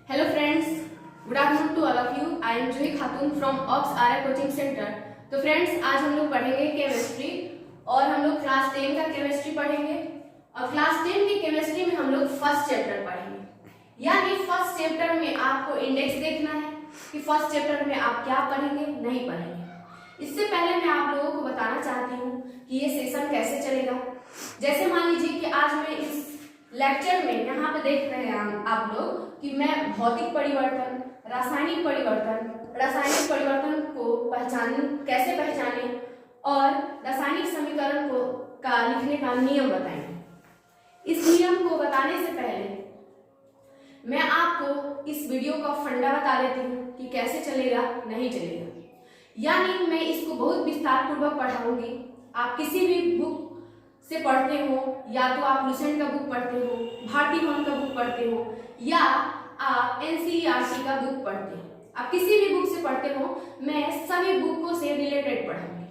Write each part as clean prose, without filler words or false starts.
Hello friends, good afternoon to all of you. I am Juhi Khatoon from ox Arya coaching centre. तो friends, आज हम लोग पढ़ेंगे केमिस्ट्री और हम लोग क्लास 10 का केमिस्ट्री पढ़ेंगे। और क्लास 10 की केमिस्ट्री में हम लोग फर्स्ट चैप्टर पढ़ेंगे। यानी फर्स्ट चैप्टर में आपको इंडेक्स देखना है कि फर्स्ट चैप्टर में आप क्या पढ़ेंगे, नहीं पढ़ेंगे। इससे पहले मैं आप लोगों को बताना चाहती हूँ कि ये सेशन कैसे चलेगा। जैसे मान लीजिए कि आज मैं इस लेक्चर में यहाँ पे देख रहे हैं आप लोग कि मैं भौतिक परिवर्तन, रासायनिक परिवर्तन को कैसे पहचाने और रासायनिक समीकरण को लिखने का नियम बताएंगे। इस नियम को बताने से पहले मैं आपको इस वीडियो का फंडा बता देती हूँ कि कैसे चलेगा, नहीं चलेगा। यानी मैं इसको बहुत विस्तार पूर्वक पढ़ाऊंगी। आप किसी भी बुक से पढ़ते हो, या तो आप लुसेंट का बुक पढ़ते हो, भारती भवन का बुक पढ़ते हो, या आप एनसीईआरटी का बुक पढ़ते हो, आप किसी भी बुक से पढ़ते हो, मैं सभी बुकों से रिलेटेड पढ़ाऊंगी।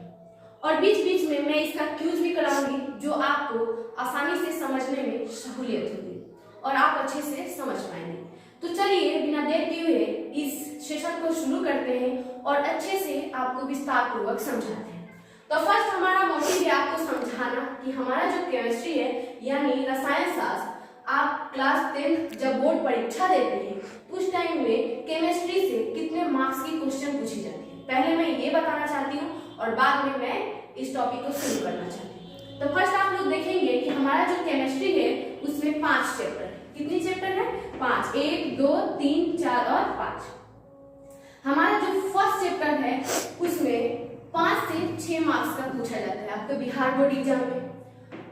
और बीच बीच में मैं इसका क्यूज भी कराऊंगी जो आपको आसानी से समझने में सहूलियत होगी और आप अच्छे से समझ पाएंगे। तो चलिए बिना देर किए हुए इस सेशन को शुरू करते हैं और अच्छे से आपको विस्तार पूर्वक समझाते हैं। तो फर्स्ट हमारा मोटिव है आपको समझाना कि हमारा जो केमिस्ट्री है यानी रसायन शास्त्र, आप क्लास 10 जब बोर्ड परीक्षा देते हैं उस टाइम में केमिस्ट्री से कितने मार्क्स की क्वेश्चन पूछी जाती है, पहले मैं ये बताना चाहती हूँ और बाद में मैं इस टॉपिक को शुरू करना चाहती हूँ। तो फर्स्ट आप लोग देखेंगे कि हमारा जो केमिस्ट्री है उसमें 5 चैप्टर है। कितनी चैप्टर है? 5। 1, 2, 3, 4 और 5। हमारा जो फर्स्ट चैप्टर है उसमें 5 से 6 मार्क्स का पूछा जाता है आपके बिहार बोर्ड एग्जाम में।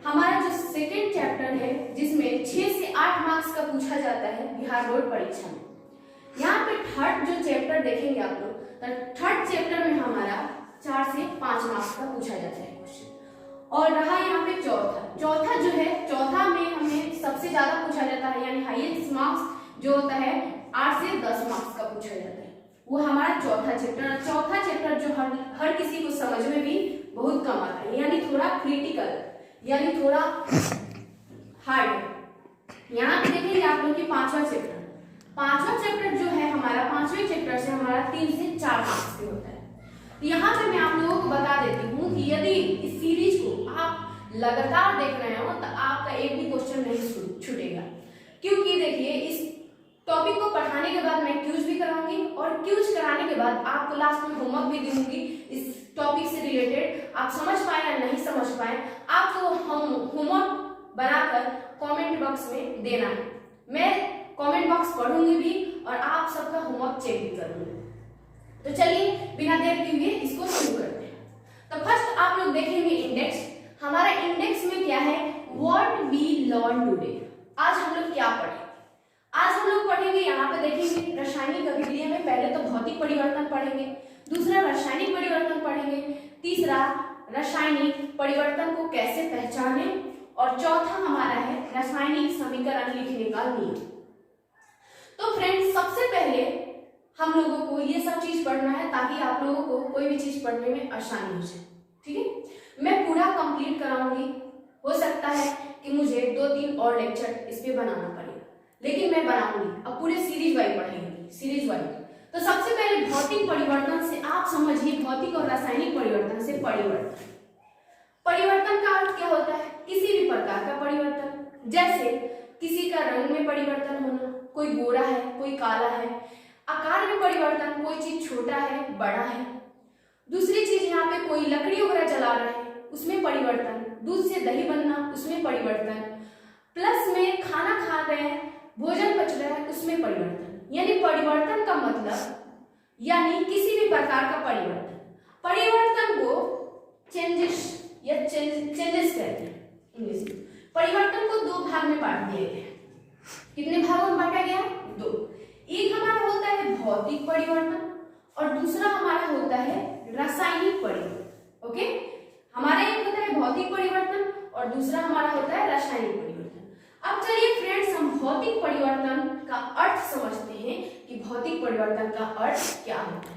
हमारा जो सेकेंड चैप्टर है जिसमें 6 से 8 मार्क्स का पूछा जाता है बिहार बोर्ड परीक्षा में। यहाँ पे थर्ड जो चैप्टर देखेंगे आप लोग, तो थर्ड चैप्टर में हमारा 4 से 5 मार्क्स का पूछा जाता है क्वेश्चन। और रहा यहाँ पे चौथा जो है, चौथा में हमें सबसे ज्यादा पूछा जाता है यानी हाईएस्ट मार्क्स जो होता है 8 से 10 मार्क्स का पूछा जाता है, वो हमारा चौथा चैप्टर जो हर किसी को समझ में भी बहुत कम आता है, यानी थोड़ा क्रिटिकल, यानी थोड़ा हार्ड। यहाँ पे देखेंगे आप लोग कि पांचवा चैप्टर जो है हमारा, 5वें चैप्टर से हमारा 3 से 4 मार्क्स के होता है। तो यहाँ पे मैं आप लोगों को बता देती हूँ कि यदि इस सीरीज को आप लगातार देख रहे हो तो आपका एक भी क्वेश्चन नहीं छूटेगा, क्योंकि देखिए इस टॉपिक को पढ़ाने के बाद मैं क्यूज भी कराऊंगी और क्यूज कराने के बाद आपको लास्ट में होमवर्क भी दूंगी इस टॉपिक से रिलेटेड। आप समझ पाए या नहीं समझ पाए, आपको हम होमवर्क बनाकर कमेंट बॉक्स में देना है। मैं कमेंट बॉक्स पढ़ूंगी भी और आप सबका होमवर्क चेक भी करूंगी। तो चलिए बिना देर किए हुए इसको शुरू करते हैं। तो फर्स्ट आप लोग देखेंगे इंडेक्स। हमारा इंडेक्स में क्या है? What we learn today. आज हम लोग क्या पढ़े? आज हम लोग पढ़ेंगे, यहाँ पे देखेंगे रासायनिक अभिक्रिया में पहले तो भौतिक परिवर्तन पढ़ेंगे, दूसरा रासायनिक परिवर्तन पढ़ेंगे, तीसरा रासायनिक परिवर्तन को कैसे पहचाने, और चौथा हमारा है रासायनिक समीकरण लिखने का नियम। तो फ्रेंड्स, सबसे पहले हम लोगों को ये सब चीज पढ़ना है ताकि आप लोगों को कोई भी चीज पढ़ने में आसानी हो जाए। ठीक है, मैं पूरा कंप्लीट कराऊंगी। हो सकता है कि मुझे 2-3 और लेक्चर इस पे बनाना पड़े, लेकिन मैं बनाऊंगी। अब पूरे सीरीज वाइज पढ़ेंगे, सीरीज वाइज। तो सबसे पहले भौतिक परिवर्तन से आप समझिए, भौतिक और रासायनिक परिवर्तन से परिवर्तन का अर्थ क्या होता है? किसी भी प्रकार का परिवर्तन, जैसे किसी का रंग में परिवर्तन होना, कोई गोरा है कोई काला है, आकार में परिवर्तन, कोई चीज छोटा है बड़ा है। दूसरी चीज, यहाँ पे कोई लकड़ी वगैरह जला रहा है उसमें परिवर्तन, दूध से दही बनना उसमें परिवर्तन, प्लस में खाना खा रहे हैं, भोजन पच रहा है उसमें परिवर्तन। यानी परिवर्तन का मतलब यानी किसी भी प्रकार का परिवर्तन को चेंजेस कहते हैं इंग्लिश में। परिवर्तन को 2 भाग में बांट दिया गया। कितने भागों में बांटा गया? 2। एक हमारा होता है भौतिक परिवर्तन और दूसरा हमारा होता है रासायनिक परिवर्तन। ओके, हमारा एक होता है भौतिक परिवर्तन और दूसरा हमारा होता है रासायनिक परिवर्तन। अब चलिए फ्रेंड्स, हम भौतिक परिवर्तन का अर्थ समझते हैं कि भौतिक परिवर्तन का अर्थ क्या होता है।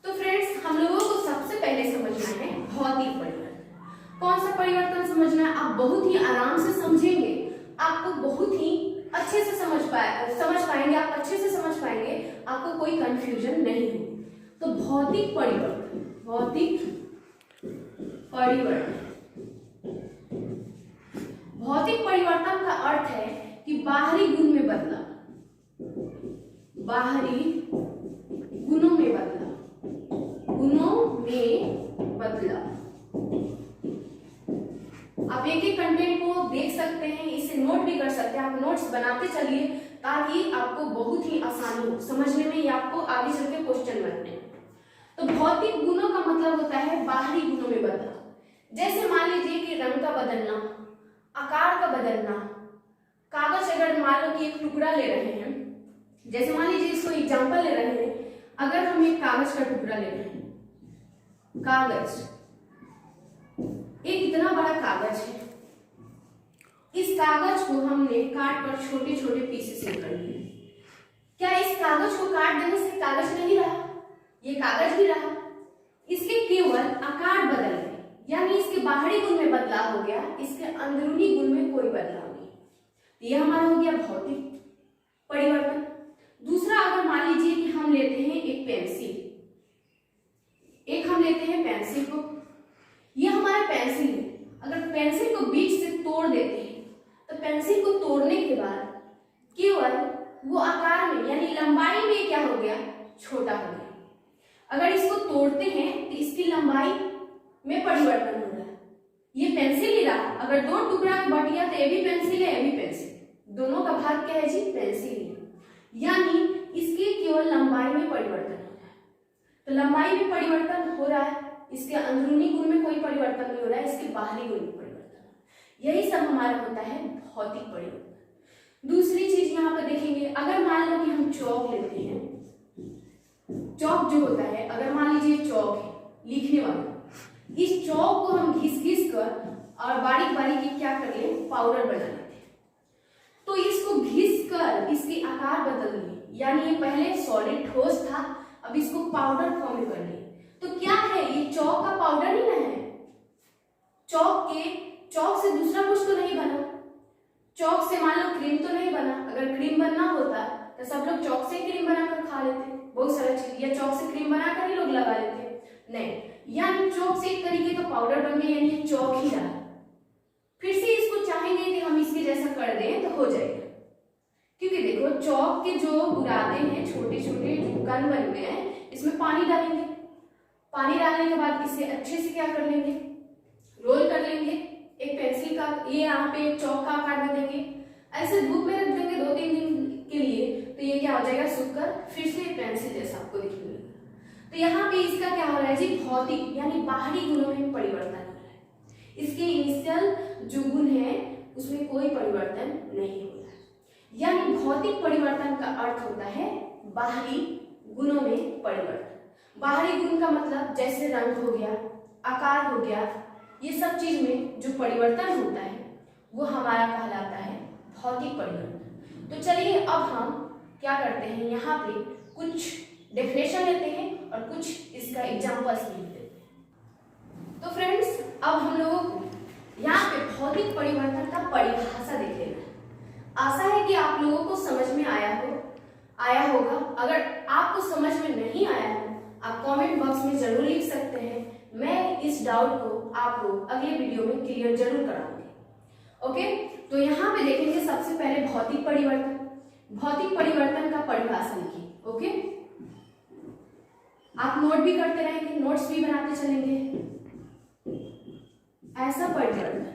तो फ्रेंड्स, हम लोगों को सबसे पहले समझना है भौतिक परिवर्तन। कौन सा परिवर्तन समझना है? आप बहुत ही आराम से समझेंगे, आपको बहुत ही अच्छे से समझ पाएंगे, आप अच्छे से समझ पाएंगे, आपको कोई कंफ्यूजन नहीं होगी। तो भौतिक परिवर्तन, भौतिक परिवर्तन का अर्थ है कि बाहरी गुण में बदलाव, बाहरी गुणों में बदलाव, आप एक एक कंटेंट को देख सकते हैं, इसे नोट भी कर सकते हैं। आप नोट्स बनाते चलिए ताकि आपको बहुत ही आसानी हो समझने में या आपको आगे चल के क्वेश्चन बनने में। तो भौतिक गुणों का मतलब होता है बाहरी गुणों में बदलाव। जैसे मान लीजिए कि रंग का बदलना, आकार का बदलना, कागज अगर मान लो कि एक टुकड़ा ले रहे हैं, जैसे मान लीजिए इसको एग्जांपल ले रहे हैं, अगर हम एक कागज का टुकड़ा ले रहे हैं, कागज एक इतना बड़ा कागज है, इस कागज को हमने काट कर छोटे छोटे पीसेस में कर लिए। क्या इस कागज को काट देने से कागज नहीं रहा? ये कागज भी रहा, इसके केवल आकार बदल गए, यानी इसके बाहरी गुण में बदलाव हो गया, इसके अंदरूनी गुण में कोई बदलाव नहीं। ये हमारा हो गया भौतिक परिवर्तन। दूसरा, अगर मान लीजिए कि हम लेते हैं एक पेंसिल, हम लेते हैं पेंसिल को, ये हमारा पेंसिल है। अगर पेंसिल को बीच से तोड़ देते हैं तो पेंसिल को तोड़ने के बाद केवल वो आकार में यानी लंबाई में क्या हो गया? छोटा हो गया। अगर इसको तोड़ते हैं तो इसकी लंबाई में परिवर्तन हो रहा है। ये पेंसिल ही रहा, अगर दो टुकड़ा बट गया तो ये भी पेंसिल है, ये भी पेंसिल, दोनों का भाग क्या है जी? पेंसिल ही है। यानी इसके केवल लंबाई में परिवर्तन हो रहा है। तो लंबाई में परिवर्तन हो रहा है, इसके अंदरूनी गुण में कोई परिवर्तन नहीं हो रहा है, इसके बाहरी गुण में परिवर्तन। यही सब हमारा होता है भौतिक परिवर्तन। दूसरी चीज यहाँ पर देखेंगे, अगर मान लो कि हम चौक लेते हैं, चौक जो होता है, अगर मान लीजिए चौक है लिखने वाला, इस चौक को हम घिस कर और बारीक बारीक क्या कर ले? पाउडर बना लेते हैं। तो इसको घिस कर इसके आकार बदल लिए, यानी ये पहले सॉलिड ठोस था, अब इसको पाउडर फॉर्म में कर लिए। तो क्या है ये? चौक का पाउडर ही ना है। चौक से दूसरा कुछ तो नहीं बना। चौक से मान लो क्रीम तो नहीं बना। अगर क्रीम बनना होता तो सब लोग चौक से क्रीम बनाकर खा लेते, बहुत सारा चीज, या चौक से क्रीम बनाकर ही लोग लगा लेते, नहीं। यानी चौक से एक तरीके का पाउडर बन गया, यानी चौक ही रहा। फिर से इसको चाहेंगे कि हम इसके जैसा कर दें तो हो जाएगा, क्योंकि देखो चौक के जो बुरादे हैं, छोटे छोटे कण बन गए हैं, इसमें पानी डालेंगे, पानी डालने के बाद इसे अच्छे से क्या कर लेंगे? रोल कर लेंगे। एक पेंसिल का ये यहाँ पे एक चौक का आकार दे देंगे, ऐसे धूप में रख देंगे 2-3 दिन के लिए, तो ये क्या हो जाएगा? सूखकर फिर से पेंसिल जैसा आपको दिखने लगेगा। तो यहाँ पे इसका क्या हो रहा है जी? भौतिक यानी बाहरी गुणों में परिवर्तन हो रहा है। इसके इनिशियल जो गुण है उसमें कोई परिवर्तन नहीं हो रहा है। यानी भौतिक परिवर्तन का अर्थ होता है बाहरी गुणों में परिवर्तन। बाहरी गुण का मतलब जैसे रंग हो गया, आकार हो गया, ये सब चीज में जो परिवर्तन होता है वो हमारा कहलाता है भौतिक परिवर्तन। तो चलिए अब हम क्या करते हैं, यहाँ पे कुछ डेफिनेशन लेते हैं और कुछ इसका एग्जांपल्स लिख देते हैं। तो फ्रेंड्स, अब हम लोगों को यहाँ पे भौतिक परिवर्तन का परिभाषा देख लेना है। आशा है कि आप लोगों को समझ में आया होगा। अगर आपको समझ में नहीं आया हो, आप कमेंट बॉक्स में जरूर लिख सकते हैं। मैं इस डाउट को आपको अगले वीडियो में क्लियर जरूर कराऊंगी। ओके, तो यहाँ पे देखेंगे सबसे पहले भौतिक परिवर्तन। भौतिक परिवर्तन का परिभाषा लिखिए। ओके, आप नोट भी करते रहेंगे, नोट्स भी बनाते चलेंगे। ऐसा परिवर्तन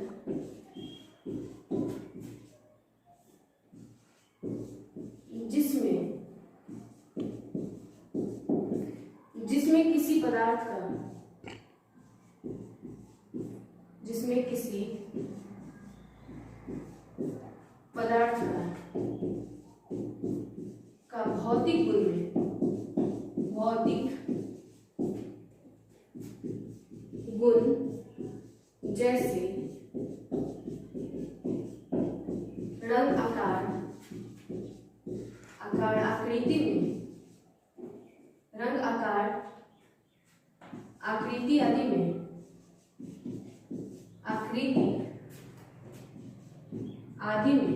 जिसमें किसी पदार्थ का भौतिक गुण जैसे रंग, आकृति में, रंग, आकृति आदि में,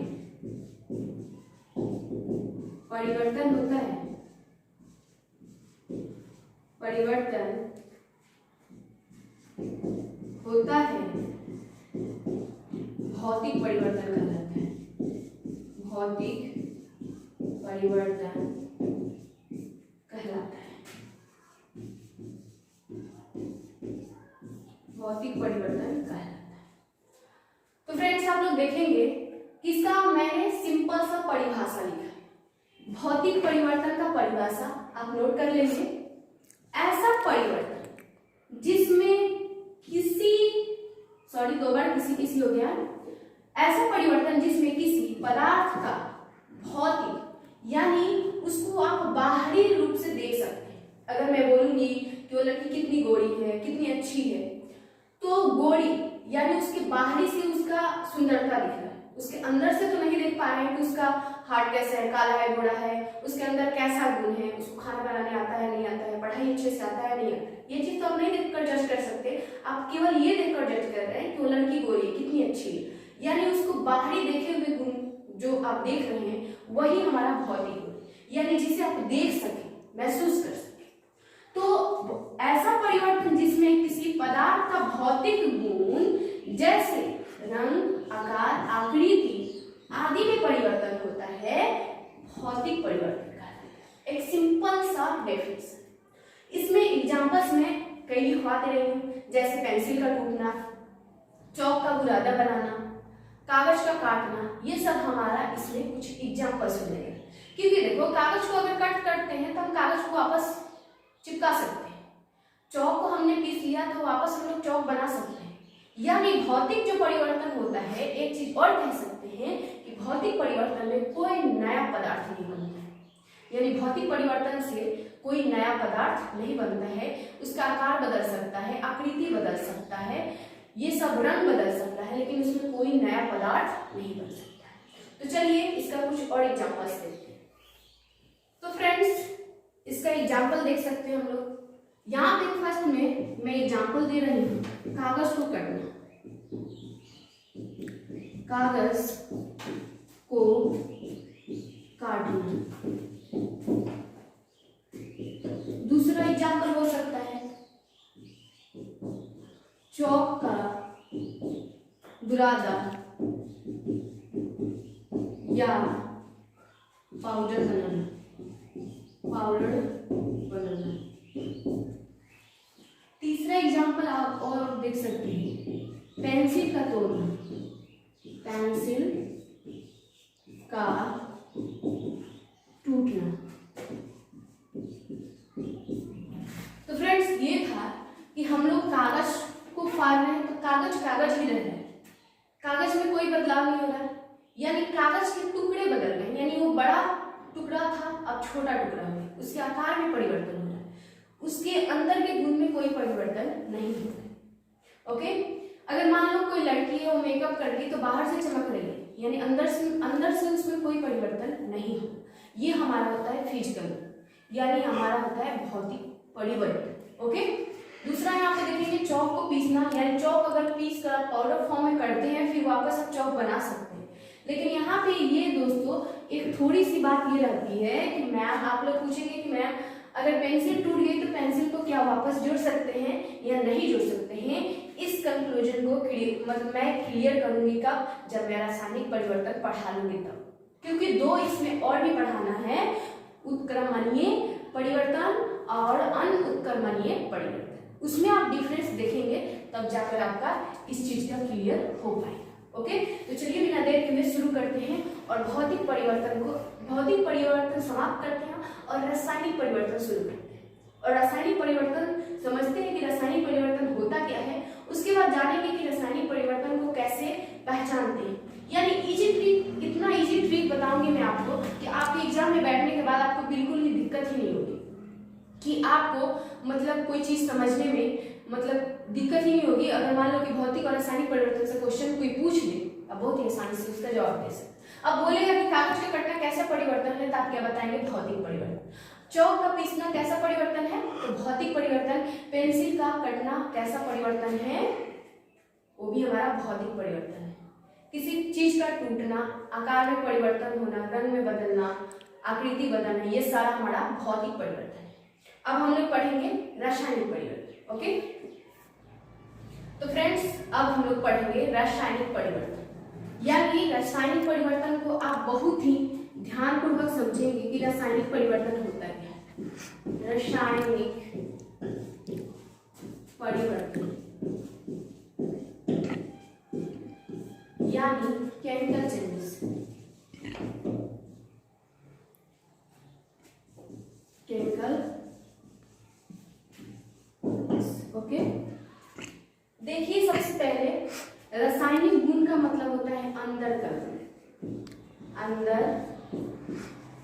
परिवर्तन होता है, परिवर्तन होता है, भौतिक परिवर्तन कहलाता है, भौतिक परिवर्तन कहलाता है, भौतिक परिवर्तन कहलाता है। तो फ्रेंड्स आप लोग देखेंगे कि इसका मैंने सिंपल सा परिभाषा लिखा है। भौतिक परिवर्तन का परिभाषा आप नोट कर लेंगे। ऐसा परिवर्तन जिसमें दो बार किसी हो गया। ऐसा परिवर्तन जिसमें किसी पदार्थ का भौतिक यानी उसको आप बाहरी रूप से देख सकते हैं। अगर मैं बोलूंगी कि वो लड़की कितनी गोरी है, कितनी अच्छी है, तो गोरी यानी उसके बाहरी से उसका सुंदरता दिख रहा है, उसके अंदर से तो नहीं देख पा रहे हैं कि उसका हार्ट कैसा है, काला है, गोरा है, उसके अंदर कैसा गुण है, उसको खाना बनाने आता है नहीं आता है, पढ़ाई अच्छे से आता है नहीं आता है। ये चीज तो आप नहीं देखकर जज कर सकते, आप केवल ये देखकर जज कर रहे हैं कि वो लड़की गोरी है, कितनी अच्छी है, यानी उसको बाहरी देखे हुए गुण जो आप देख रहे हैं वही हमारा भौतिक गुण, यानी जिसे आप देख सके, महसूस कर सके। तो ऐसा परिवर्तन जिसमें किसी पदार्थ का भौतिक गुण जैसे रंग, आकार, आकृति आदि में परिवर्तन होता है, भौतिक परिवर्तन कहलाता है। एक सिंपल सा डेफिनेशन। इसमें एग्जांपल्स में कई लिखवाते रही हूं, जैसे पेंसिल का टूटना, चौक का बुरादा बनाना, कागज का काटना, ये सब हमारा इसमें कुछ एग्जांपल्स हो जाएगा। क्योंकि देखो कागज को अगर कट करते हैं तो हम कागज को वापस चिपका सकते हैं, चौक को हमने पीस लिया तो वापस हम लोग चौक बना सकते हैं। यानी भौतिक जो परिवर्तन होता है, एक चीज और कह सकते हैं कि भौतिक परिवर्तन में कोई नया पदार्थ नहीं बनता है, यानी भौतिक परिवर्तन से कोई नया पदार्थ नहीं बनता है। उसका आकार बदल सकता है, आकृति बदल सकता है, ये सब रंग बदल सकता है, लेकिन उसमें कोई नया पदार्थ नहीं बन सकता है। तो चलिए इसका कुछ और एग्जांपल्स देखते हैं। तो फ्रेंड्स इसका एग्जांपल देख सकते हैं हम लोग। यहाँ पे फर्स्ट में मैं एग्जांपल दे रही हूँ, कागज को कटना, कागज को काटना। दूसरा एग्जांपल हो सकता है चौक का बुरादा या पाउडर बनाना, पाउडर बनाना। तीसरा एग्जांपल आप और देख सकते हैं, पेंसिल का तोड़ना, पेंसिल का टूटना। तो फ्रेंड्स ये था कि हम लोग कागज को फाड़ रहे हैं तो कागज कागज ही रह रहा है, कागज में कोई बदलाव नहीं हो रहा है, यानी कागज के टुकड़े बदल रहे हैं, यानी वो बड़ा टुकड़ा था अब छोटा टुकड़ा हो गया, उसके आकार में परिवर्तन हो रहा है, उसके अंदर के गुण में कोई परिवर्तन नहीं हो रहा है। ओके, अगर मान लो कोई लड़की है वो मेकअप करती तो बाहर से चमक रही है, यानी अंदर से उसमें कोई परिवर्तन नहीं हो। ये हमारा होता है फिजिकल, यानी हमारा होता है भौतिक परिवर्तन। ओके, दूसरा यहाँ पे देखेंगे चौक को पीसना, यानी चौक अगर पीस कर पाउडर फॉर्म में करते हैं फिर वापस आप चौक बना सकते हैं। लेकिन यहाँ पे ये दोस्तों एक थोड़ी सी बात ये रहती है कि मैम आप लोग पूछेंगे कि मैम अगर पेंसिल टूट गई तो पेंसिल को क्या वापस जोड़ सकते हैं या नहीं जोड़ सकते हैं। इस कंक्लूजन को मैं क्लियर करूंगी कब, जब मैं रासायनिक परिवर्तन पढ़ा लूंगी तब, क्योंकि दो इसमें और भी पढ़ाना है, उत्क्रमणीय परिवर्तन और अनुत्क्रमणीय परिवर्तन। उसमें आप डिफरेंस देखेंगे तब जाकर आपका इस चीज का क्लियर हो पाएगा। ओके, तो चलिए बिना देर के लिए शुरू करते हैं और भौतिक परिवर्तन समाप्त करते हैं और रासायनिक परिवर्तन शुरू करते हैं। और रासायनिक परिवर्तन समझते हैं कि रासायनिक परिवर्तन होता क्या है, उसके बाद जानेंगे कि रासायनिक परिवर्तन को कैसे पहचानते हैं। यानी इजी ट्रिक, इतना इजी ट्रिक बताऊंगी मैं आपको कि आपके एग्जाम में बैठने के बाद आपको बिल्कुल भी दिक्कत ही नहीं होगी, कि आपको मतलब कोई चीज समझने में मतलब दिक्कत ही नहीं होगी। अगर मान लो कि भौतिक और रासायनिक परिवर्तन से क्वेश्चन कोई पूछ ले, अब बहुत ही आसानी से उसका जवाब दे सकते। अब बोलेगा कि कागज का कटना कैसा परिवर्तन है, तो आप क्या बताएंगे, भौतिक परिवर्तन। चौक का पीसना कैसा परिवर्तन है, तो भौतिक परिवर्तन। पेंसिल का कटना कैसा परिवर्तन है, वो भी हमारा भौतिक परिवर्तन है। किसी चीज का टूटना, आकार में परिवर्तन होना, रंग में बदलना, आकृति बदलना, ये सारा हमारा भौतिक परिवर्तन है। अब हम लोग पढ़ेंगे रासायनिक परिवर्तन। ओके, तो फ्रेंड्स अब हम लोग पढ़ेंगे रासायनिक परिवर्तन। यानी रासायनिक परिवर्तन को आप बहुत ही ध्यानपूर्वक समझेंगे कि रासायनिक परिवर्तन होता है। रासायनिक परिवर्तन यानी केमिकल चेंजेस, केमिकल। ओके, देखिए सबसे पहले रासायनिक गुण का मतलब होता है अंदर का गुण, अंदर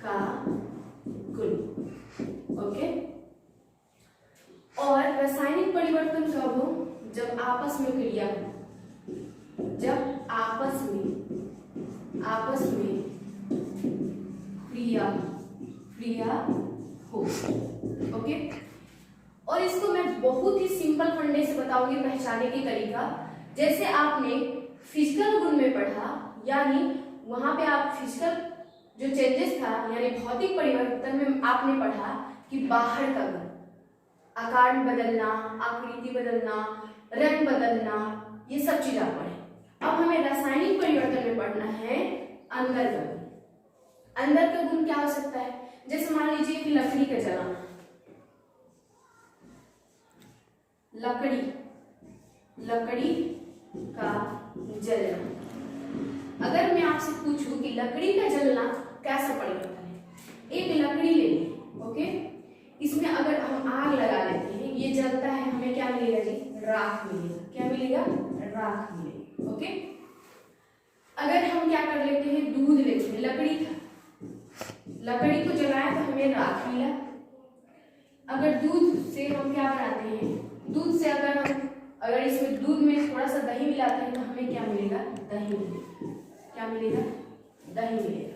का गुण। ओके, और रासायनिक परिवर्तन कब हो? जब आपस में क्रिया हो, जब आपस में क्रिया हो। ओके, और इसको मैं बहुत ही सिंपल फंडे से बताऊंगी पहचानने की तरीका। जैसे आपने फिजिकल गुण में पढ़ा, यानी वहां पे आप फिजिकल जो चेंजेस था यानी भौतिक परिवर्तन में आपने पढ़ा कि बाहर का गुण, आकार बदलना, आकृति बदलना, रंग बदलना, ये सब चीज आप पढ़े। अब हमें रासायनिक परिवर्तन में पढ़ना है अंदर का गुण। अंदर का गुण क्या हो सकता है? जैसे मान लीजिए कि लकड़ी का जलाना, लकड़ी का जलना। अगर मैं आपसे पूछूं कि लकड़ी का जलना कैसा परिवर्तन है, एक लकड़ी ले लें। ओके, इसमें अगर हम आग लगा लेते हैं, ये जलता है, हमें क्या मिलेगा जी? राख मिलेगा। क्या मिलेगा? राख मिलेगा। ओके, अगर हम क्या कर लेते हैं, दूध लेते हैं, लकड़ी को जलाया तो हमें राख मिला। अगर दूध से हम क्या बनाते हैं, दूध से अगर इसमें दूध में थोड़ा सा दही मिलाते हैं तो हमें क्या मिलेगा? दही मिलेगा। क्या मिलेगा? दही मिलेगा।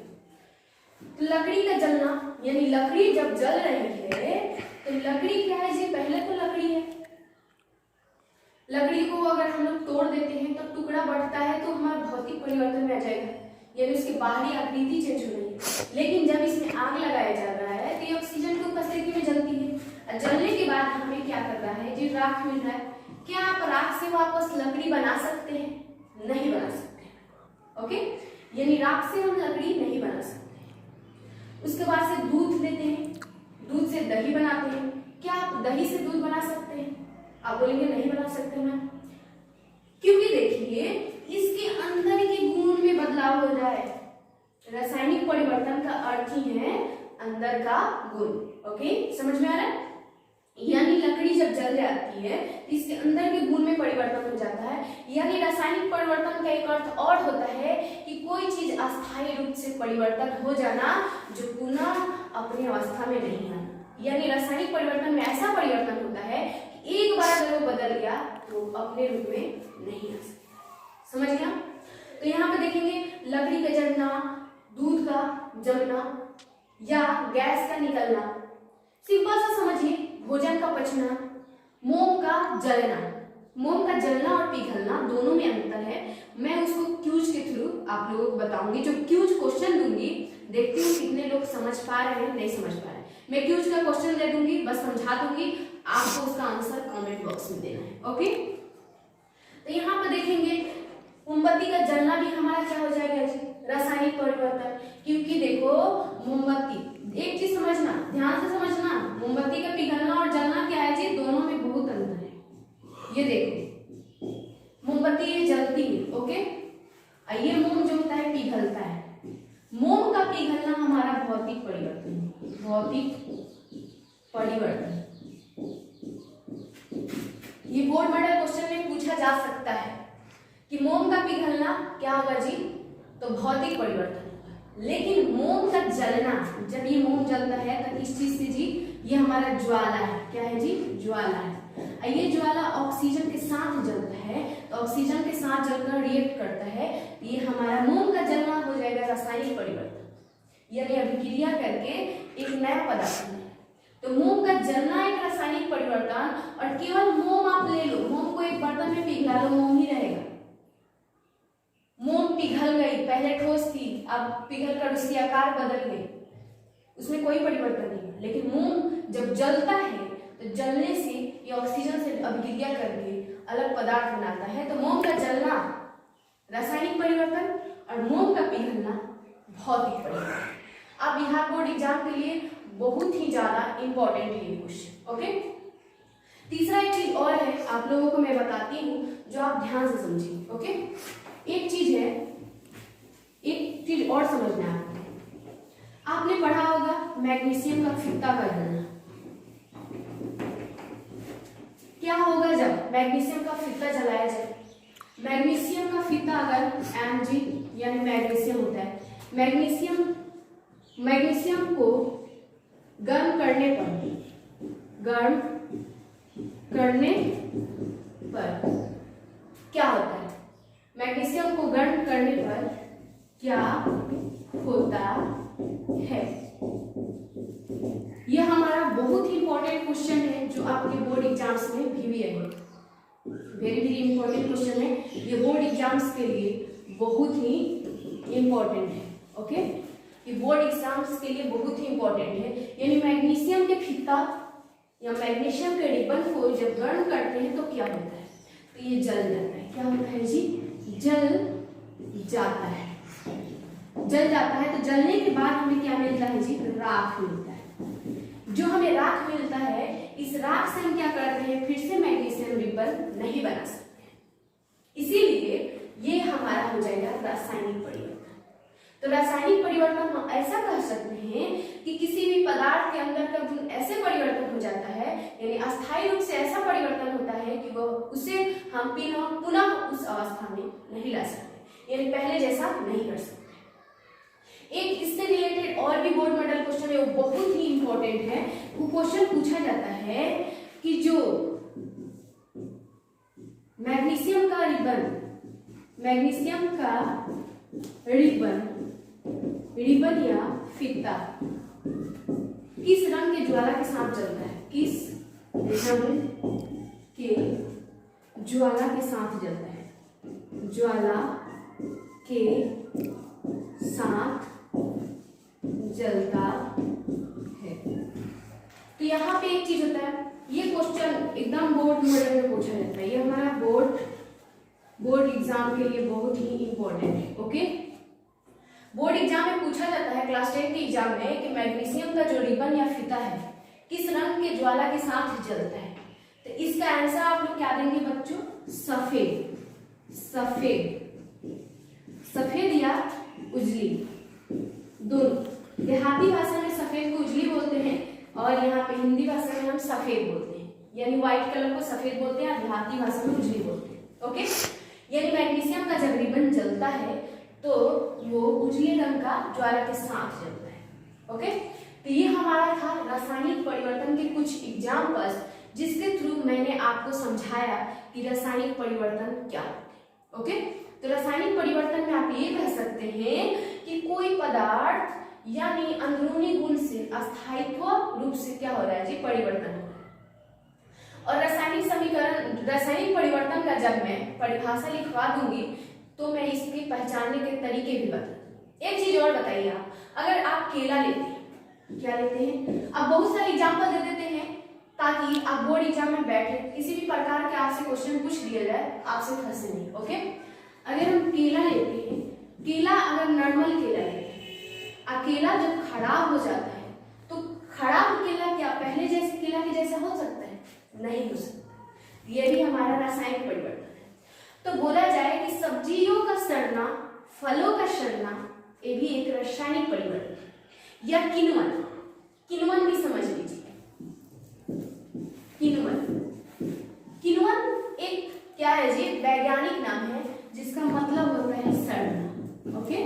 तो लकड़ी का जलना यानी लकड़ी जब जल रही है तो लकड़ी क्या है जी? पहले तो लकड़ी है, लकड़ी को अगर हम लोग तोड़ देते हैं तो टुकड़ा बढ़ता है, तो हमारा भौतिक परिवर्तन में आ जाएगा, यानी उसकी बाहरी आकृति चेंज हो रही है। लेकिन जब इसमें आग लगाया जा रहा है तो ये ऑक्सीजन की उपस्थिति में जलती है, और जलने के बाद हमें क्या कर रहा है जी? राख मिल रहा है। क्या आप राख से वापस लकड़ी बना सकते हैं? नहीं बना सकते। ओके, यानी राख से हम लकड़ी नहीं बना सकते। उसके बाद से दूध लेते हैं, दूध से दही बनाते हैं। क्या आप दही से दूध बना सकते हैं? आप बोलेंगे नहीं बना सकते मैम, क्योंकि देखिए इसके अंदर के गुण में बदलाव हो रहा है। रासायनिक परिवर्तन का अर्थ ही है अंदर का गुण। ओके, समझ में आ रहा है? यानी लकड़ी जब जल जाती है तो इसके अंदर के गुण में परिवर्तन हो जाता है। यानी रासायनिक परिवर्तन का एक अर्थ और होता है कि कोई चीज अस्थायी रूप से परिवर्तन हो जाना जो पुनः अपनी अवस्था में नहीं आना। यानी रासायनिक परिवर्तन में ऐसा परिवर्तन होता है कि एक बार अगर वो बदल गया तो अपने रूप में नहीं आ सकता। समझ गया? तो यहाँ पे देखेंगे लकड़ी का जलना, दूध का जमना या गैस का निकलना। सिंपल सा समझिए, भोजन का पचना, मोम का जलना। मोम का जलना और पिघलना दोनों में अंतर है। मैं उसको क्यूज के थ्रू आप लोगों को बताऊंगी। जो क्यूज क्वेश्चन दूंगी, देखती हूँ कितने लोग समझ पा रहे हैं, नहीं समझ पा रहे हैं। मैं क्यूज का क्वेश्चन दे दूंगी, बस समझा दूंगी, आपको उसका आंसर कमेंट बॉक्स में देना है। ओके, तो यहाँ पर देखेंगे मोमबत्ती का जलना भी हमारा क्या हो जाएगा जी? रासायनिक परिवर्तन। क्योंकि देखो मोमबत्ती, एक चीज समझना, ध्यान से समझना, मोमबत्ती का पिघलना और जलना क्या है जी? दोनों में बहुत अंतर है। ये देखो मोमबत्ती ये जलती है, ओके, ये मोम जो होता है पिघलता है। मोम का पिघलना हमारा भौतिक परिवर्तन है। भौतिक परिवर्तन ये बोर्ड मॉडल क्वेश्चन में पूछा जा सकता है कि मोम का पिघलना क्या होगा जी? तो भौतिक परिवर्तन। लेकिन मोम का जलना, जब ये मोम जलता है तो किस चीज से जी? ये हमारा ज्वाला है। क्या है जी? ज्वाला है। ये ज्वाला ऑक्सीजन के साथ जलता है, तो ऑक्सीजन के साथ जलकर रिएक्ट करता है। ये हमारा मोम का जलना हो जाएगा रासायनिक परिवर्तन, यानी अभिक्रिया करके एक नया पदार्थ बने। तो मोम का जलना एक रासायनिक परिवर्तन, और केवल मोम आप ले लो, मोम को एक बर्तन में पिघला लो, मोम ही रहेगा। मोम पिघल गई, पहले ठोस थी, अब पिघल कर उसकी आकार बदल गई, उसमें कोई परिवर्तन नहीं है। लेकिन मोम जब जलता है तो जलने से ये ऑक्सीजन से अभिक्रिया करके अलग पदार्थ बनाता है। तो मोम का जलना रासायनिक परिवर्तन और मोम का पिघलना भौतिक परिवर्तन। अब बिहार बोर्ड एग्जाम के लिए बहुत ही ज्यादा इंपॉर्टेंट है ये क्वेश्चन। ओके, तीसरा एक चीज और है, आप लोगों को मैं बताती हूँ जो आप ध्यान से समझिए। ओके, एक चीज और समझना है, आपने पढ़ा होगा मैग्नीशियम का फित्ता का जलना। क्या होगा जब मैग्नीशियम का फित्ता जलाया जाए? मैग्नीशियम का फित्ता अगर Mg यानी मैग्नीशियम होता है, मैग्नीशियम को गर्म करने पर क्या होता है? मैग्नीशियम को गर्म करने पर क्या होता है? यह हमारा बहुत ही इंपॉर्टेंट क्वेश्चन है जो आपके बोर्ड एग्जाम्स में भी है। वेरी वेरी इंपॉर्टेंट क्वेश्चन है, ये बोर्ड एग्जाम्स के लिए बहुत ही इंपॉर्टेंट है। ओके, ये बोर्ड एग्जाम्स के लिए बहुत ही इंपॉर्टेंट है। यानी मैग्नीशियम के फित्ता या मैग्नीशियम के रिबन को जब गर्म करते हैं तो क्या होता है? तो ये जल जाता है। क्या होता है जी? जल जाता है। जल जाता है तो जलने के बाद हमें क्या मिलता है जी? राख मिलता है। जो हमें राख मिलता है, इस राख से हम क्या करते हैं? फिर से मैग्नीशियम रिबन नहीं बना सकते, इसीलिए ये हमारा हो जाएगा रासायनिक परिवर्तन। तो रासायनिक परिवर्तन हम ऐसा कह सकते हैं कि किसी भी पदार्थ के अंदर का गुण ऐसे परिवर्तन हो जाता है, यानी अस्थायी रूप से ऐसा परिवर्तन होता है कि वो उसे हम पुनः उस अवस्था में नहीं ला सकते, यानी पहले जैसा नहीं कर सकते। एक इससे रिलेटेड और भी बोर्ड मॉडल क्वेश्चन है, वो बहुत ही इंपॉर्टेंट है। वो क्वेश्चन पूछा जाता है कि जो मैग्नीशियम का रिबन या फित्ता किस रंग के ज्वाला के साथ जलता है? किस रंग के ज्वाला के साथ जलता है? ज्वाला के साथ जलता है। तो यहाँ पे एक चीज होता है, ये क्वेश्चन एकदम बोर्ड मॉडल में पूछा जाता है। ये हमारा बोर्ड एग्जाम के लिए बहुत ही इंपॉर्टेंट है। ओके, बोर्ड एग्जाम में पूछा जाता है क्लास 10 के एग्जाम में कि मैग्नीशियम का जो रिबन या फिता है किस रंग के ज्वाला के साथ जलता है? तो इसका आंसर आप लोग क्या देंगे बच्चों? सफेद या उजली, दोनों। देहाती भाषा में सफेद को उजली बोलते हैं और यहाँ पे हिंदी भाषा में हम सफेद बोलते हैं, यानी व्हाइट कलर को सफेद बोलते हैं और देहाती भाषा में उजली बोलते हैं। ओके, यानी मैग्नीशियम का जब रिबन जलता है तो वो उजले रंग का ज्वाला के साथ जलता है। ओके, तो ये हमारा था रासायनिक परिवर्तन के कुछ एग्जाम्पल्स, जिसके थ्रू मैंने आपको समझाया कि रासायनिक परिवर्तन क्या है। ओके, तो रासायनिक परिवर्तन में आप ये कह सकते हैं कि कोई पदार्थ यानी अंदरूनी गुण से अस्थायित्व रूप से क्या हो रहा है जी? परिवर्तन हो रहा है। और रासायनिक परिवर्तन का जब मैं परिभाषा लिखवा दूंगी तो मैं इसके पहचानने के तरीके भी बता दूंगी। एक चीज और बताइए, आप अगर आप केला लेते हैं, क्या लेते हैं? आप बहुत सारे एग्जाम्पल दे देते हैं ताकि आप बोर्ड एग्जाम में बैठे किसी भी प्रकार के आपसे क्वेश्चन पूछ लिया जाए, आपसे फंसे नहीं। ओके, अगर हम केला लेते हैं, केला अगर नॉर्मल केला लेते हैं, केला जब खराब हो जाता है तो खराब केला क्या पहले जैसे केला के जैसा हो सकता है? नहीं हो सकता। ये भी हमारा रासायनिक परिवर्तन है। तो बोला जाए कि सब्जियों का सड़ना, फलों का सड़ना, ये भी एक रासायनिक परिवर्तन है। या किण्वन भी समझ लीजिए। किण्वन एक क्या है जी? वैज्ञानिक नाम है जिसका मतलब होता है सड़ना। ओके,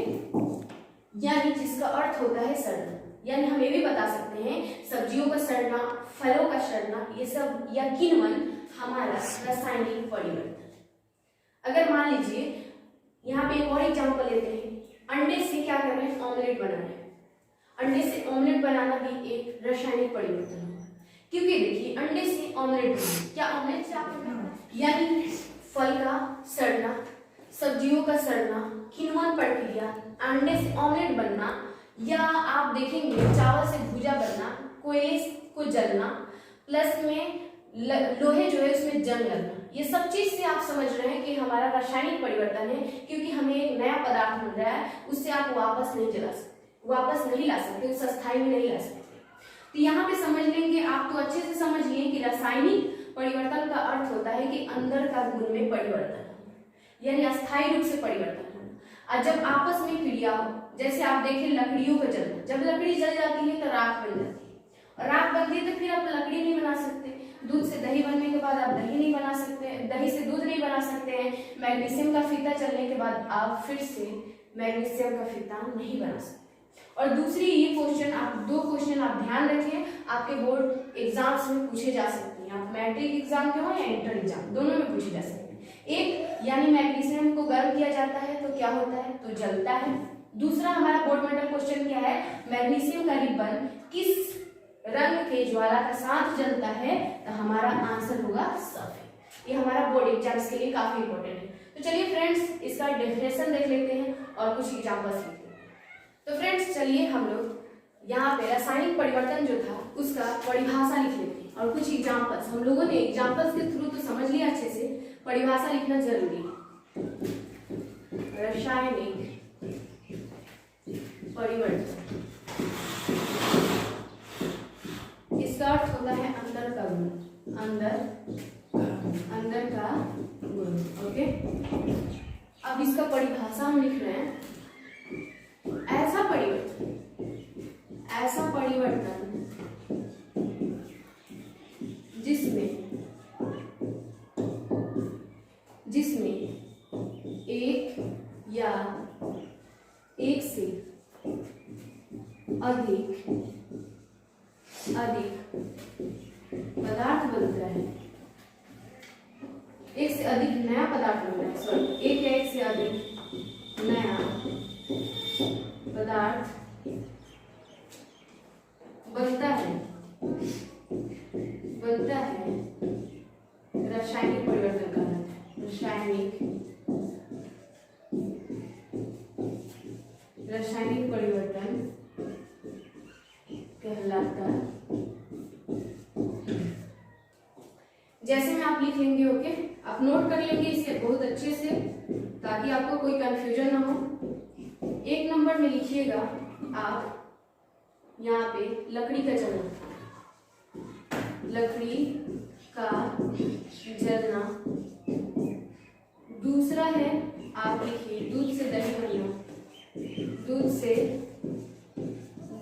यानी जिसका अर्थ होता है सड़ना। यानी हम ये भी बता सकते हैं सब्जियों का सड़ना, फलों का सड़ना, ये सब या किण्वन हमारा रासायनिक परिवर्तन। अगर मान लीजिए यहाँ पे एक और एग्जाम्पल लेते हैं, अंडे से क्या कर रहे हैं? ऑमलेट बना रहे हैं। अंडे से ऑमलेट बनाना भी एक रासायनिक परिवर्तन होगा, क्योंकि देखिए अंडे से ऑमलेट बना, क्या ऑमलेट से आपको यानी फल का सड़ना, सब्जियों का सड़ना, किण्वन प्रक्रिया, अंडे से ऑमलेट बनना, या आप देखेंगे चावल से को जलना, प्लस में लोहे जो है उसमें जंग लगना। ये सब चीज से आप समझ रहे हैं कि हमारा रासायनिक परिवर्तन है, क्योंकि हमें एक नया पदार्थ मिल रहा है, उससे आप वापस नहीं जला सकते, वापस नहीं ला सकते, उस अस्थाई में नहीं ला सकते। तो यहाँ पे समझ लेंगे आप, तो अच्छे से समझ लिए कि रासायनिक परिवर्तन का अर्थ होता है कि अंदर का गुण में परिवर्तन, यानी अस्थायी रूप से परिवर्तन होना। और जब आपस में क्रिया हो, जैसे आप देखें लकड़ियों का जलना, जब लकड़ी जल जाती है तो राख बन जाती है, और राख बनती है तो फिर आप लकड़ी नहीं बना सकते। दूध से दही बनने के बाद आप दही नहीं बना सकते, दही से दूध नहीं बना सकते हैं। मैग्नीशियम का फीता चलने के बाद आप फिर से मैग्नीशियम का फीता नहीं बना सकते। और दूसरी ये क्वेश्चन, आप दो क्वेश्चन आप ध्यान रखिए, आपके बोर्ड एग्जाम्स में पूछे जा सकते हैं, आप मैट्रिक एग्जाम के हो या इंटर एग्जाम, दोनों में पूछे जा सकते हैं। एक यानी मैग्नीशियम को गर्म किया जाता है तो क्या होता है, तो जलता है। दूसरा हमारा बोर्ड मेटल क्वेश्चन क्या है, मैग्नीशियम का रिबन किस रंग के ज्वाला का साथ जलता है, तो हमारा आंसर होगा सफेद। ये हमारा बोर्ड एग्जाम्स के लिए काफी इंपॉर्टेंट है। तो चलिए फ्रेंड्स, इसका डेफिनेशन देख लेते हैं और कुछ एग्जाम्पल्स लिखते हैं। तो फ्रेंड्स चलिए हम लोग यहाँ पे रासायनिक परिवर्तन जो था उसका परिभाषा लिख लेते हैं और कुछ एग्जाम्पल्स। हम लोगों ने एग्जाम्पल्स के थ्रू तो समझ लिया अच्छे से, परिभाषा लिखना जरूरी है। रासायनिक परिवर्तन, इसका अर्थ होता है अंदर का गुण, अंदर का गुण। ओके, अब इसका परिभाषा हम लिख रहे हैं, ऐसा परिवर्तन जिसमें एक या एक से अधिक पदार्थ बनता है, एक से अधिक नया पदार्थ बनता है, सॉरी, एक या एक से अधिक नया पदार्थ बनता है रासायनिक परिवर्तन कहलाता है। रासायनिक परिवर्तन कहलाता है। जैसे में आप लिखेंगे, ओके, आप नोट कर लेंगे इसे बहुत अच्छे से ताकि आपको कोई कंफ्यूजन ना हो। एक नंबर में लिखिएगा आप यहाँ पे लकड़ी का जलना, लकड़ी का जलना। दूसरा है आप लिखिए दूध से दही बनना, दूध से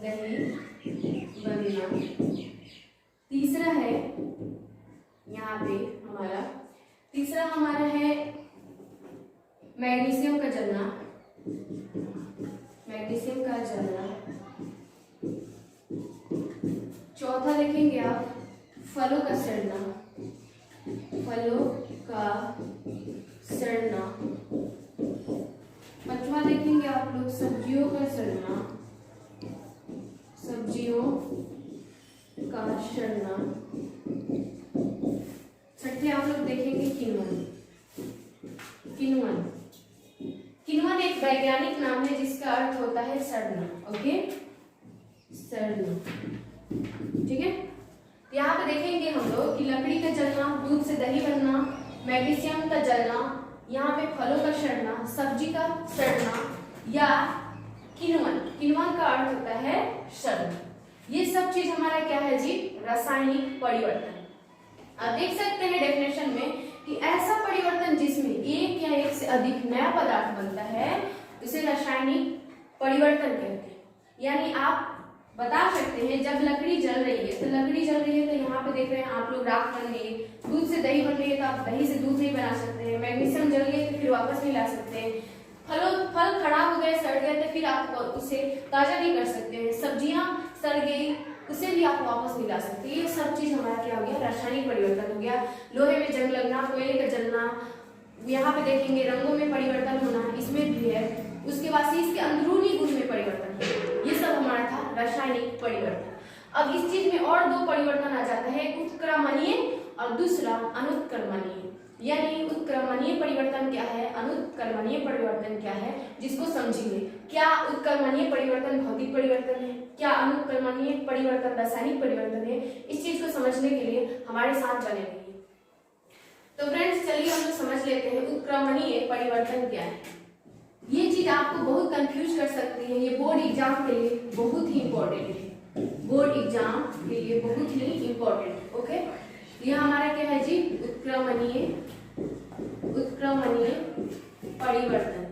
दही बनना। तीसरा है यहाँ पे तीसरा हमारा है मैग्नीशियम का जलना, मैग्नीशियम का जलना। चौथा लिखेंगे आप फलों का सड़ना, फलों का सड़ना। पांचवा देखेंगे आप लोग सब्जियों का सड़ना, सब्जियों का सड़ना। छठे आप लोग देखेंगे किण्वन, किण्वन। किण्वन एक वैज्ञानिक नाम है जिसका अर्थ होता है सड़ना। ओके, सड़ना, ठीक है। यहाँ पे देखेंगे हम लोग कि लकड़ी का जलना, दूध से दही बनना, मैग्नीशियम का जलना, यहाँ पे फलों का सड़ना, सब्जी का सड़ना या किण्वन। किण्वन का अर्थ होता है सड़ना। ये सब चीज हमारा क्या है जी, रासायनिक परिवर्तन। आप देख सकते हैं डेफिनेशन में कि ऐसा परिवर्तन जिसमें एक या एक से अधिक नया पदार्थ बनता है उसे रासायनिक परिवर्तन कहते हैं। यानी आप बता सकते हैं जब लकड़ी जल रही है, तो लकड़ी जल रही है तो यहाँ पे देख रहे हैं आप लोग राख बन गई, दूध से दही बन रही है तो आप दही से दूध नहीं बना सकते हैं, मैग्नीशियम जल गई तो फिर वापस नहीं ला सकते हैं, फल खराब हो गए, सड़ गए तो फिर आप उसे ताजा नहीं कर सकते हैं, सब्जियां सड़ गई उसे भी आप वापस नहीं ला सकते। ये सब चीज हमारा क्या हो गया, रासायनिक परिवर्तन हो गया। लोहे में जंग लगना, कोयले का जलना, यहाँ पे देखेंगे रंगों में परिवर्तन होना, इसमें भी है। उसके बाद से इसके अंदरूनी गुण में परिवर्तन, ये सब हमारा था रासायनिक परिवर्तन। अब इस चीज में और दो परिवर्तन आ जाता है, एक उत्क्रमणीय और दूसरा अनुत्क्रमणीय। यानी उत्क्रमणीय परिवर्तन क्या है, अनुत्क्रमणीय परिवर्तन क्या है, जिसको समझेंगे। क्या उत्क्रमणीय परिवर्तन भौतिक परिवर्तन है, क्या अनुत्क्रमणीय परिवर्तन रासायनिक परिवर्तन है, इस चीज को समझने के लिए हमारे साथ बने रहिए। तो फ्रेंड्स चलिए हम लोग समझ लेते हैं उत्क्रमणीय परिवर्तन क्या है। ये चीज आपको बहुत कंफ्यूज कर सकती है, ये बोर्ड एग्जाम के लिए बहुत ही इंपॉर्टेंट है, बोर्ड एग्जाम के लिए बहुत ही इंपॉर्टेंट। ओके, ये हमारा क्या है जी, उत्क्रमणीय परिवर्तन,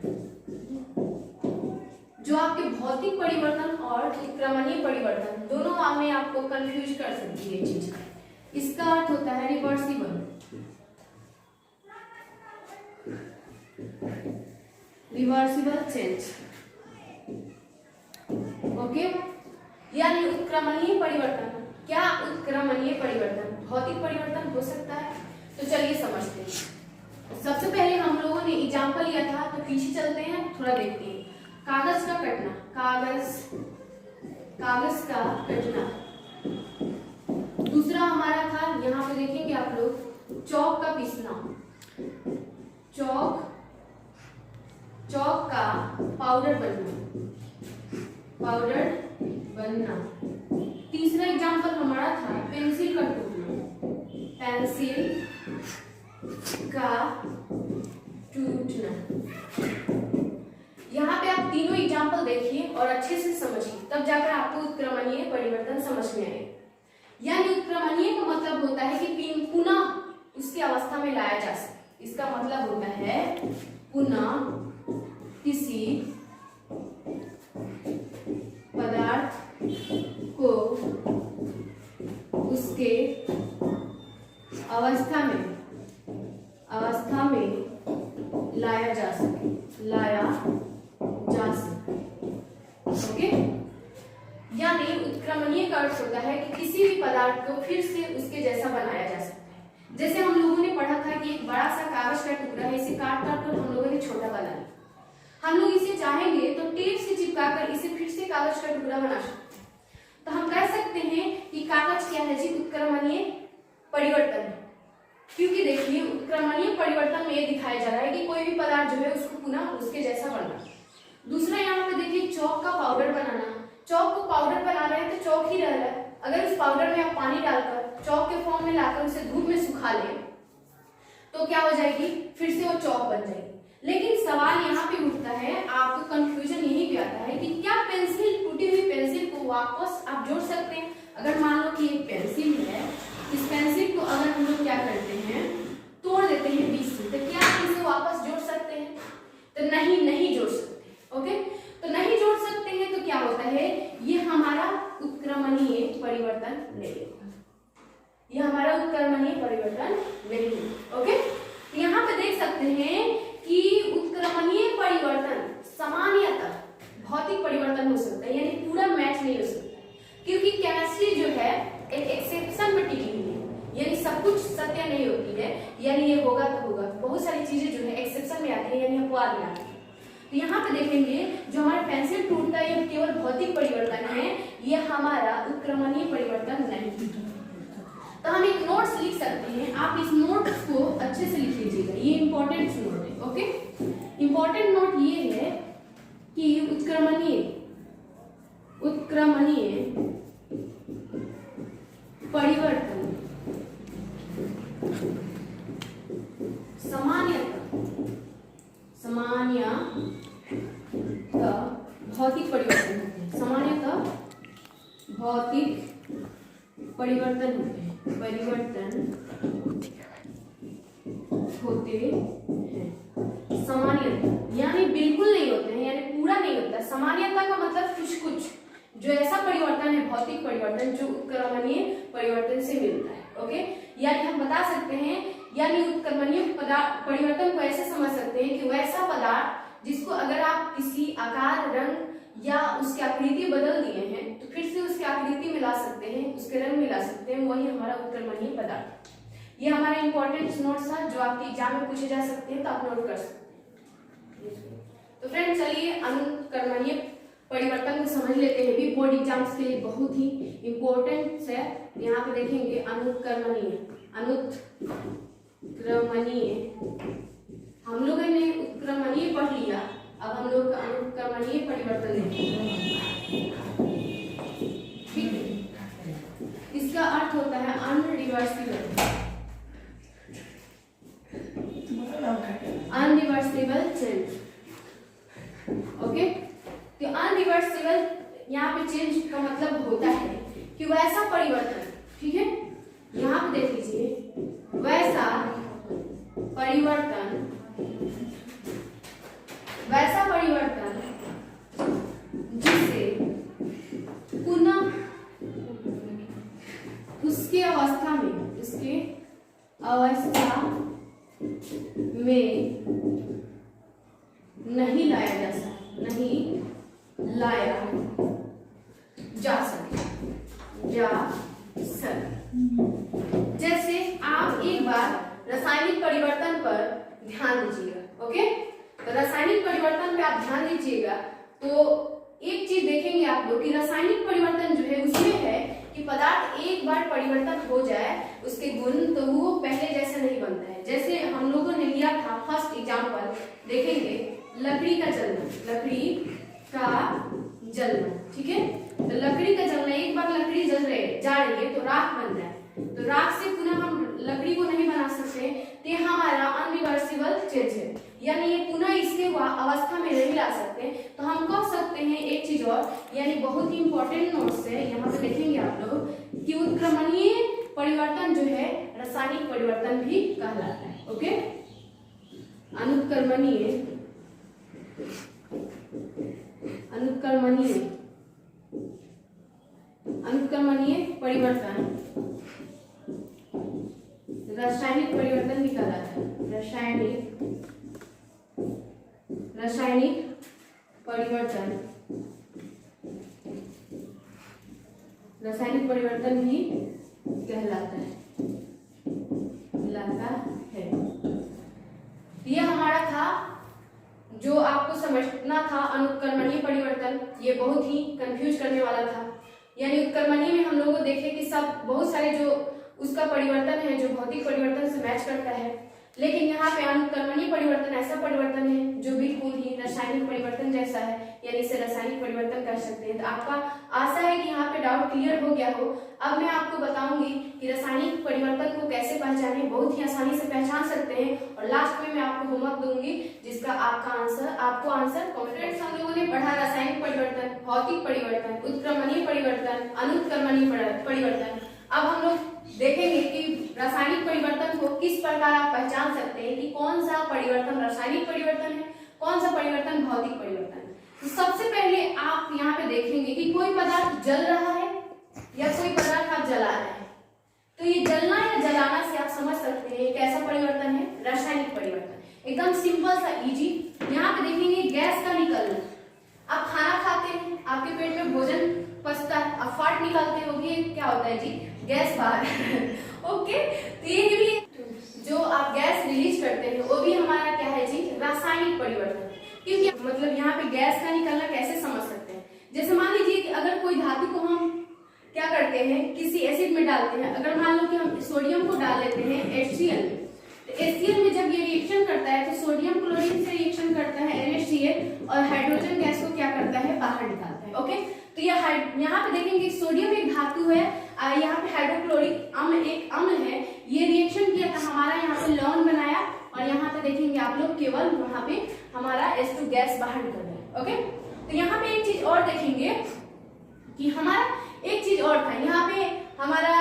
जो आपके भौतिक परिवर्तन और उत्क्रमणीय परिवर्तन दोनों में आपको कंफ्यूज कर सकती है चीज। इसका अर्थ होता है रिवर्सिबल, चेंज। ओके, यानी उत्क्रमणीय परिवर्तन। क्या उत्क्रमणीय परिवर्तन भौतिक परिवर्तन हो सकता है? तो चलिए समझते हैं। सबसे पहले हम लोगों ने एग्जाम्पल लिया था, तो पीछे चलते हैं, थोड़ा देखते हैं। कागज का कटना, कागज का कटना। दूसरा हमारा था, यहाँ पे देखेंगे आप लोग, चौक का पीसना, चौक का पाउडर बनना। तीसरा एग्जाम्पल हमारा था पेंसिल का टूटना, यहाँ पे आप तीनों एग्जाम्पल देखिए और अच्छे से समझिए, तब जाकर आपको उत्क्रमणीय परिवर्तन समझ में आए। यानी उत्क्रमणीय का मतलब होता है कि पुनः उसकी अवस्था में लाया जा सके। इसका मतलब होता है पुनः किसी पदार्थ को उसके अवस्था में लाया जा सके। ओके, यानी उत्क्रमणीय का अर्थ होता है कि किसी भी पदार्थ को फिर से उसके जैसा बनाया जा सकता है। जैसे हम लोगों ने पढ़ा था कि एक बड़ा सा कागज का टुकड़ा है, इसे काट कर हम लोगों ने छोटा बना लिया। हम लोग इसे चाहेंगे तो टेप से चिपकाकर इसे फिर से कागज का टुकड़ा बना सकते हैं। तो हम कह सकते हैं कि कागज क्या है जी, उत्क्रमणीय परिवर्तन है। क्योंकि देखिए उत्क्रमणीय परिवर्तन में ये दिखाया जा रहा है कि कोई भी पदार्थ जो है उसको पुनः उसके जैसा बनना। दूसरा यहाँ पे देखिए चौक का पाउडर बनाना। चौक को पाउडर बना रहे हैं तो चौक ही रह रहा है। अगर उस पाउडर में आप पानी डालकर चौक के फॉर्म में लाकर उसे धूप में सुखा ले तो क्या हो जाएगी, फिर से वो चौक बन जाएगी। लेकिन सवाल यहाँ पे उठता है, आपको कंफ्यूजन यही पे आता है कि क्या टूटी हुई पेंसिल को वापस आप जोड़ सकते हैं? अगर मान लो कि एक पेंसिल है, इस पेंसिल को अगर हम लोग क्या करते हैं, तोड़ देते हैं बीच से, तो क्या आप इसे वापस जोड़ सकते हैं? तो नहीं जोड़ सकते। ओके, तो नहीं जोड़ सकते हैं तो क्या होता है, ये हमारा उत्क्रमणीय परिवर्तन नहीं है। ये हमारा उत्क्रमणीय परिवर्तन नहीं है। ओके, यहाँ पे देख सकते हैं कि उत्क्रमणीय परिवर्तन सामान्यतः भौतिक परिवर्तन हो सकता है, यानी पूरा मैच नहीं हो सकता, क्योंकि केमिस्ट्री जो है एक एक्सेप्शन में टिकी हुई है, यानी सब कुछ सत्य नहीं होती है, यानी ये होगा तो होगा। बहुत सारी चीजें जो है एक्सेप्शन में आती है, यानी अपवाद में आती है। तो यहाँ पे देखेंगे जो हमारा पेंसिल टूटता है ये केवल भौतिक परिवर्तन है, ये हमारा उत्क्रमणीय परिवर्तन नहीं है। तो हम एक नोट्स लिख सकते हैं, आप इस नोट्स को अच्छे से लिख लीजिएगा, ये इंपॉर्टेंट नोट है। ओके, इंपॉर्टेंट नोट ये है कि उत्क्रमणीय परिवर्तन सामान्यतः भौतिक परिवर्तन होते हैं, सामान्यतः भौतिक परिवर्तन होते हैं, सामान्यतः यानी बिल्कुल नहीं होते हैं, यानी पूरा नहीं होता। सामान्यतः का मतलब कुछ जो ऐसा परिवर्तन है, भौतिक परिवर्तन जो उत्क्रमणीय परिवर्तन से मिलता है। ओके, यानी हम बता सकते हैं, यानी उत्क्रमणीय परिवर्तन को ऐसे समझ सकते हैं कि वैसा पदार्थ जिसको अगर आप किसी आकार, रंग या उसकी आकृति बदल दिए हैं तो फिर से उसकी आकृति मिला सकते हैं, उसके रंग मिला सकते हैं, वही हमारा उत्क्रमणीय पदार्थ। ये हमारा इंपॉर्टेंट नोट्स था जो आपके एग्जाम में पूछे जा सकते हैं, तो आप नोट कर सकते हैं। तो फ्रेंड्स चलिए अनुत्क्रमणीय परिवर्तन को समझ लेते हैं, भी बोर्ड एग्जाम्स के लिए बहुत ही इंपॉर्टेंट है। यहाँ पे देखेंगे अनुत्क्रमणीय उत्क्रमणीय, हम लोगों ने उत्क्रमणीय पढ़ लिया, अब हम लोग अनुत्क्रमणीय परिवर्तन देखेंगे। ठीक है, इसका अर्थ होता है अनरिवर्सिबल, अनरिवर्सिबल चेंज। ओके, तो अनरिवर्सिबल यहाँ पे चेंज का मतलब होता है कि वैसा परिवर्तन, ठीक है, यहाँ पे देख लीजिए, वैसा परिवर्तन, वैसा परिवर्तन जिससे पुनः उसके अवस्था में, उसके अवस्था में नहीं लाया जा सकता, नहीं लाया जा सके, जैसे आप एक बार रासायनिक परिवर्तन पर ध्यान दीजिएगा। ओके, तो रासायनिक परिवर्तन पे आप ध्यान दीजिएगा तो एक चीज देखेंगे आप लोग कि रासायनिक परिवर्तन जो है उसमें है कि पदार्थ एक बार परिवर्तन हो जाए उसके गुण, तो वो पहले जैसा नहीं बनता है। जैसे हम लोगों ने लिया था फर्स्ट एग्जांपल, देखेंगे लकड़ी का जलना, लकड़ी का जलना, ठीक है, तो लकड़ी का जलना, एक बार लकड़ी जल रही जा रही है तो राख बन रहा है, तो राख से पुनः हम लकड़ी को नहीं बना सकते, तो हमारा अनरिवर्सिबल चेंज है, यानी ये पुनः इसके अवस्था में नहीं ला सकते। तो हम कह सकते हैं एक चीज और, यानी बहुत ही इंपॉर्टेंट नोट्स है, यहाँ पे देखेंगे आप लोग कि उत्क्रमणीय परिवर्तन जो है रासायनिक परिवर्तन भी कहलाता है। ओके, अनुत्क्रमणीय, अनुत्क्रमणीय, अनुत्क्रमणीय परिवर्तन रासायनिक परिवर्तन भी कहलाता है। रासायनिक परिवर्तन, रासायनिक परिवर्तन भी कहलाता है, ये हमारा था जो आपको समझना था अनुत्क्रमणीय परिवर्तन। ये बहुत ही कंफ्यूज करने वाला था, यानी उत्क्रमणीय में हम लोगों को देखे कि सब बहुत सारे जो उसका परिवर्तन है जो भौतिक परिवर्तन से मैच करता है, लेकिन यहाँ पे अनुत्क्रमणीय परिवर्तन ऐसा परिवर्तन है जो बिल्कुल ही रासायनिक परिवर्तन जैसा है, यानी इसे रासायनिक परिवर्तन कर सकते हैं। तो आपका आशा है कि यहाँ पे डाउट क्लियर हो गया हो। अब मैं आपको बताऊंगी कि रासायनिक परिवर्तन को कैसे पहचाने, बहुत ही आसानी से पहचान सकते हैं, और लास्ट में मैं आपको होमवर्क दूंगी जिसका आपको आंसर कॉन्फिडेंस। हम लोगों ने पढ़ा रासायनिक परिवर्तन, भौतिक परिवर्तन, उत्क्रमणीय परिवर्तन, अनुत्क्रमणीय परिवर्तन। अब हम लोग देखेंगे कि रासायनिक परिवर्तन को किस प्रकार आप पहचान सकते हैं कि कौन सा परिवर्तन रासायनिक परिवर्तन है, कौन सा परिवर्तन भौतिक परिवर्तन है। तो सबसे पहले आप यहाँ पे देखेंगे कि कोई पदार्थ जल रहा है या कोई पदार्थ आप जला रहे हैं, तो ये जलना या जलाना से आप समझ सकते हैं कैसा परिवर्तन है, रासायनिक परिवर्तन। एकदम सिंपल सा इजी। यहाँ पे देखेंगे गैस का निकलना, आप खाना खाते हैं, आपके पेट में भोजन पचता है, आप फाट निकालते हो, ये क्या होता है जी, गैस बाहर ओके, तो ये भी जो आप गैस रिलीज करते हैं वो भी हमारा क्या है जी, रासायनिक परिवर्तन। क्योंकि मतलब यहाँ पे गैस का निकलना कैसे समझ सकते हैं, जैसे मान लीजिए कि अगर कोई धातु को हम क्या करते हैं किसी एसिड में डालते हैं, अगर मान लो कि हम सोडियम को डाल लेते हैं HCl में, तो HCl में जब ये रिएक्शन करता है तो सोडियम क्लोरीन से रिएक्शन करता है NaCl और हाइड्रोजन गैस को क्या करता है, बाहर निकालता है। ओके, तो यहाँ पे देखेंगे सोडियम एक धातु है, यहाँ पे हाइड्रोक्लोरिक अम्ल एक अम्ल है, ये रिएक्शन किया था, हमारा यहाँ पे लवण बनाया, और यहाँ पे देखेंगे आप लोग केवल वहां पे हमारा H2 गैस बाहर निकल रहा है। ओके, तो यहाँ पे एक चीज और देखेंगे कि हमारा एक चीज और था, यहाँ पे हमारा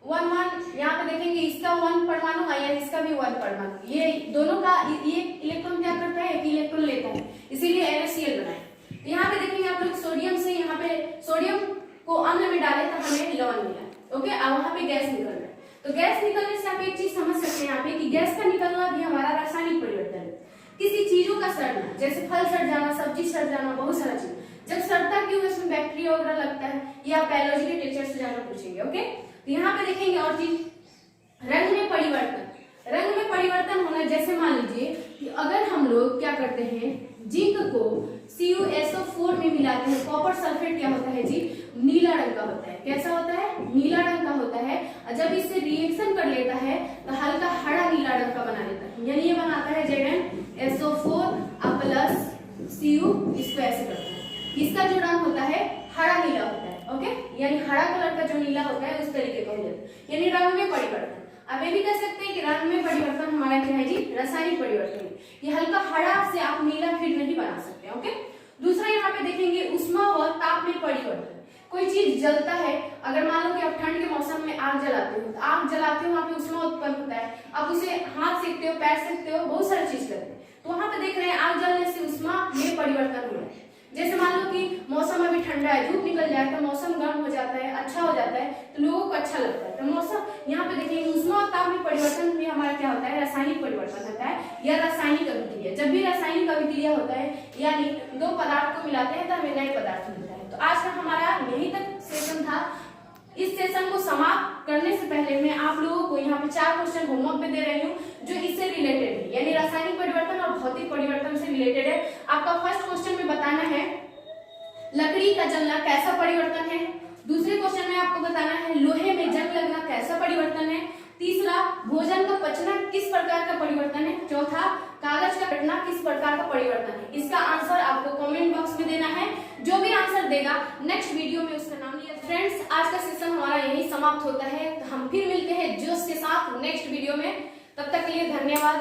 1 यहाँ पे देखेंगे इसका 1 परमाणु है या इसका भी 1 परमाणु, ये दोनों का ये इलेक्ट्रॉन क्या करता है, एक इलेक्ट्रॉन लेता है, इसीलिए NaCl बनाए। यहाँ पे देखेंगे आप लोग सोडियम से, यहाँ पे सोडियम को अम्ल में डाले तो हमें लवण मिला। ओके, अब वहां पे गैस निकल रहा है, तो गैस निकलने से आप एक चीज समझ सकते हैं यहाँ पे कि गैस का निकलना भी हमारा रासायनिक परिवर्तन है। किसी चीजों का सड़ना, जैसे फल सड़ जाना, सब्जी सड़ जाना, बहुत सारा चीज जब सड़ता क्यों, इसमें बैक्टीरिया वगैरह लगता है, ये आप बायोलॉजी के टीचर से जाकर पूछेंगे। ओके, तो यहाँ पे देखेंगे और चीज, रंग में परिवर्तन, रंग में परिवर्तन होना, जैसे मान लीजिए कि अगर हम लोग क्या करते हैं, जिंक को CuSO4 में मिलाते हैं, कॉपर सल्फेट क्या होता है जी, नीला रंग का होता है, कैसा होता है, नीला रंग का होता है। और जब इससे रिएक्शन कर लेता है तो हल्का हरा नीला रंग का बना लेता है, यानी ये बनाता है ZnSO4 प्लस Cu इसको ऐसे करता है। इसका जो रंग होता है हरा नीला होता है, ओके, यानी हरा कलर का जो नीला होता है उस तरीके का हो जाता है, यानी रंग में परिवर्तन। अब ये भी कह सकते हैं कि रंग में परिवर्तन हमारा क्या है जी, रासायनिक परिवर्तन है। ये हल्का हरा से आप नीला फिर नहीं बना सकते, ओके। दूसरा यहाँ पे देखेंगे उष्मा व ताप में परिवर्तन। कोई चीज जलता है, अगर मान लो कि आप ठंड के मौसम में आग जलाते हो, तो आग जलाते हो वहां पे उष्मा उत्पन्न होता है, आप उसे हाथ सेकते हो, पैर सेकते हो, बहुत सारी चीज करते हैं, तो वहां पे देख रहे हैं आग जलने से उष्मा में परिवर्तन हो रहा है। जैसे मान लो कि मौसम अभी ठंडा है, धूप निकल जाए तो मौसम गर्म हो जाता है, अच्छा हो जाता है, तो लोगों को अच्छा लगता है। तो मौसम यहाँ पे देखिए उष्मा और ताप में परिवर्तन में हमारा क्या होता है, रासायनिक परिवर्तन होता है या रासायनिक अभिक्रिया। जब भी रासायनिक अभिक्रिया होता है यानी दो पदार्थ को मिलाते हैं तो हमें नए पदार्थ मिलता है। तो आज का हमारा यही तक सेशन था। इस सेशन को समाप्त करने से पहले मैं आप लोगों को यहाँ पे 4 क्वेश्चन होमवर्क में दे रही हूँ जो इससे रिलेटेड है, यानी रासायनिक परिवर्तन और भौतिक परिवर्तन से रिलेटेड है। आपका फर्स्ट क्वेश्चन में बताना है लकड़ी का जलना कैसा परिवर्तन है। दूसरे क्वेश्चन में आपको बताना है लोहे में जंग लगना कैसा परिवर्तन है। तीसरा भोजन का पचना किस प्रकार का परिवर्तन है। चौथा कागज का कटना किस प्रकार का परिवर्तन है। इसका आंसर आपको कमेंट बॉक्स में देना है। जो भी आंसर देगा नेक्स्ट वीडियो में उसका नाम लिया। फ्रेंड्स, आज का सेशन हमारा यही समाप्त होता है। हम फिर मिलते हैं जोश के साथ नेक्स्ट वीडियो में। तब तक के लिए धन्यवाद।